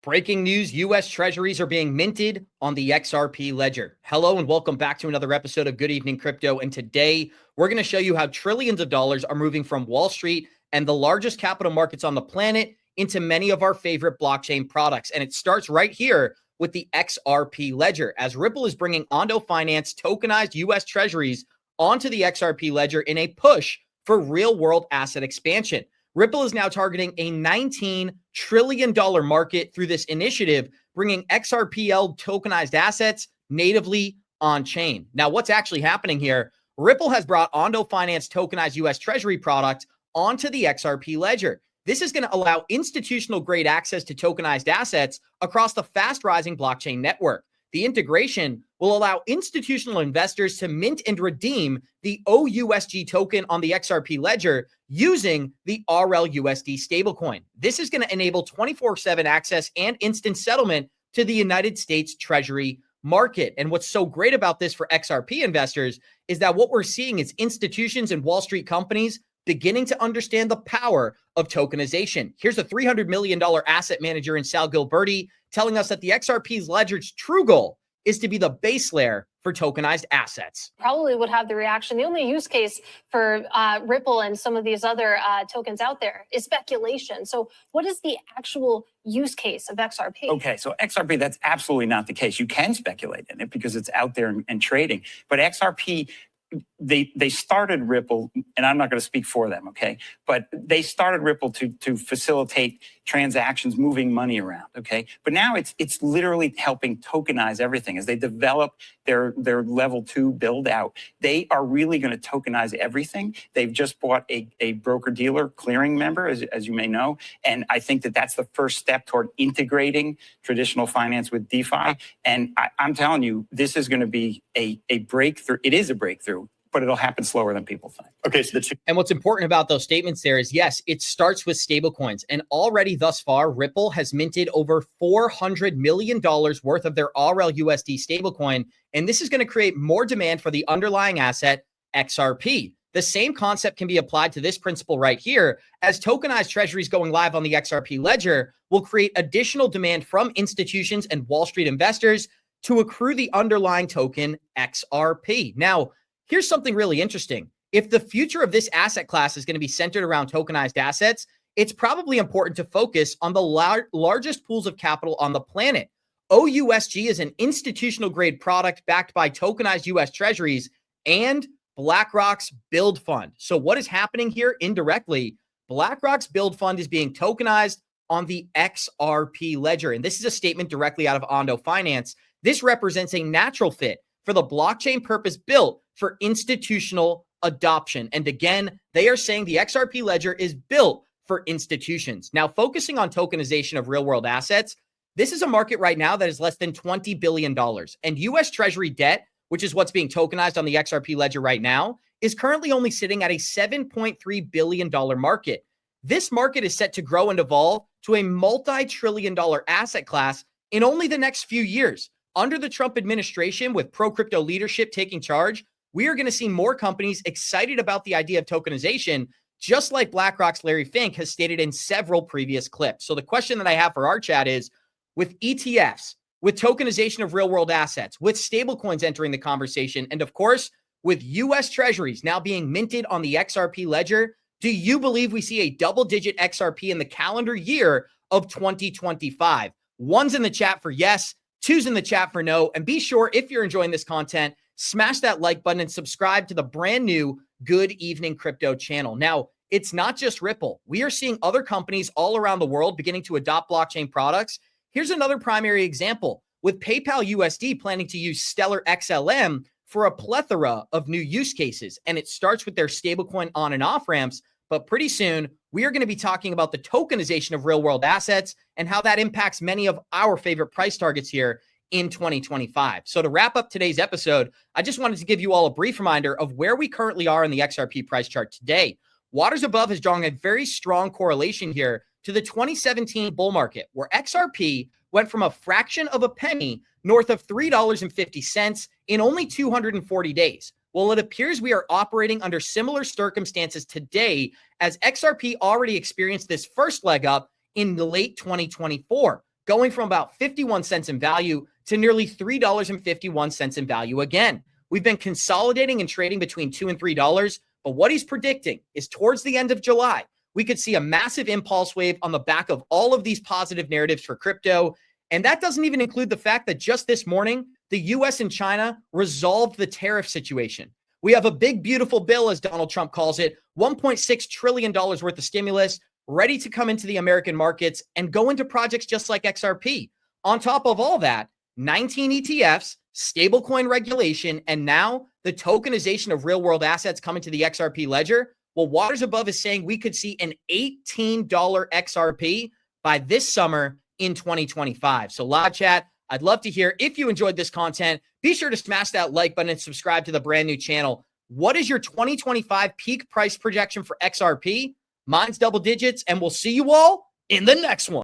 Breaking news, U.S. Treasuries are being minted on the XRP ledger. Hello and welcome back to another episode of Good Evening Crypto. And today we're going to show you how trillions of dollars are moving from Wall Street and the largest capital markets on the planet into many of our favorite blockchain products. And it starts right here with the XRP ledger, as Ripple is bringing Ondo Finance tokenized U.S. Treasuries onto the XRP ledger in a push for real-world asset expansion. Ripple is now targeting a $19 trillion market through this initiative, bringing XRPL tokenized assets natively on-chain. Now, what's actually happening here? Ripple has brought Ondo Finance tokenized U.S. Treasury product onto the XRP ledger. This is going to allow institutional-grade access to tokenized assets across the fast-rising blockchain network. The integration will allow institutional investors to mint and redeem the OUSG token on the XRP ledger using the RLUSD stablecoin. This is going to enable 24/7 access and instant settlement to the United States Treasury market. And what's so great about this for XRP investors is that what we're seeing is institutions and Wall Street companies beginning to understand the power of tokenization. Here's a $300 million asset manager in Sal Gilberti telling us that the XRP's ledger's true goal is to be the base layer for tokenized assets. Probably would have the reaction. The only use case for Ripple and some of these other tokens out there is speculation. So what is the actual use case of XRP? Okay, so XRP, that's absolutely not the case. You can speculate in it because it's out there and trading. But XRP, they started Ripple, and I'm not going to speak for them, okay? But they started Ripple to facilitate transactions, moving money around, okay? But now it's literally helping tokenize everything. As they develop their level 2 build out, they are really going to tokenize everything. They've just bought a broker-dealer clearing member, as you may know, and I think that's the first step toward integrating traditional finance with DeFi. And I'm telling you, this is going to be a breakthrough. It is a breakthrough, but it'll happen slower than people think. Okay, so and what's important about those statements there is, yes, it starts with stablecoins. And already thus far, Ripple has minted over $400 million worth of their RLUSD stablecoin. And this is going to create more demand for the underlying asset, XRP. The same concept can be applied to this principle right here, as tokenized treasuries going live on the XRP ledger will create additional demand from institutions and Wall Street investors to accrue the underlying token XRP. Now, here's something really interesting. If the future of this asset class is going to be centered around tokenized assets, it's probably important to focus on the largest pools of capital on the planet. OUSG is an institutional grade product backed by tokenized US Treasuries and Blackrock's Build Fund. So what is happening here indirectly? Blackrock's Build Fund is being tokenized on the XRP ledger. And this is a statement directly out of Ondo Finance. This represents a natural fit for the blockchain purpose built for institutional adoption. And again, they are saying the XRP ledger is built for institutions. Now, focusing on tokenization of real-world assets, this is a market right now that is less than $20 billion. And U.S. Treasury debt, which is what's being tokenized on the XRP ledger right now, is currently only sitting at a $7.3 billion market. This market is set to grow and evolve to a multi-trillion-dollar asset class in only the next few years. Under the Trump administration, with pro-crypto leadership taking charge, we are going to see more companies excited about the idea of tokenization, just like BlackRock's Larry Fink has stated in several previous clips. So the question that I have for our chat is, with ETFs, with tokenization of real-world assets, with stablecoins entering the conversation, and of course, with U.S. Treasuries now being minted on the XRP ledger, do you believe we see a double-digit XRP in the calendar year of 2025? One's in the chat for yes, two's in the chat for no. And be sure, if you're enjoying this content, smash that like button and subscribe to the brand new Good Evening Crypto channel. Now, it's not just Ripple. We are seeing other companies all around the world beginning to adopt blockchain products. Here's another primary example, with PayPal USD planning to use Stellar XLM for a plethora of new use cases. And it starts with their stablecoin on and off ramps. But pretty soon, we are going to be talking about the tokenization of real-world assets and how that impacts many of our favorite price targets here in 2025. So to wrap up today's episode, I just wanted to give you all a brief reminder of where we currently are in the XRP price chart today. Waters Above has drawn a very strong correlation here to the 2017 bull market, where XRP went from a fraction of a penny north of $3.50 in only 240 days. Well, it appears we are operating under similar circumstances today, as XRP already experienced this first leg up in the late 2024, going from about 51 cents in value to nearly $3.51 in value again. We've been consolidating and trading between $2 and $3, but what he's predicting is towards the end of July, we could see a massive impulse wave on the back of all of these positive narratives for crypto. And that doesn't even include the fact that just this morning, the US and China resolved the tariff situation. We have a big, beautiful bill, as Donald Trump calls it, $1.6 trillion worth of stimulus ready to come into the American markets and go into projects just like XRP. On top of all that, 19 ETFs, stablecoin regulation, and now the tokenization of real-world assets coming to the XRP ledger. Well, Waters Above is saying we could see an $18 XRP by this summer in 2025. So live chat, I'd love to hear if you enjoyed this content. Be sure to smash that like button and subscribe to the brand new channel. What is your 2025 peak price projection for XRP? Mine's double digits, and we'll see you all in the next one.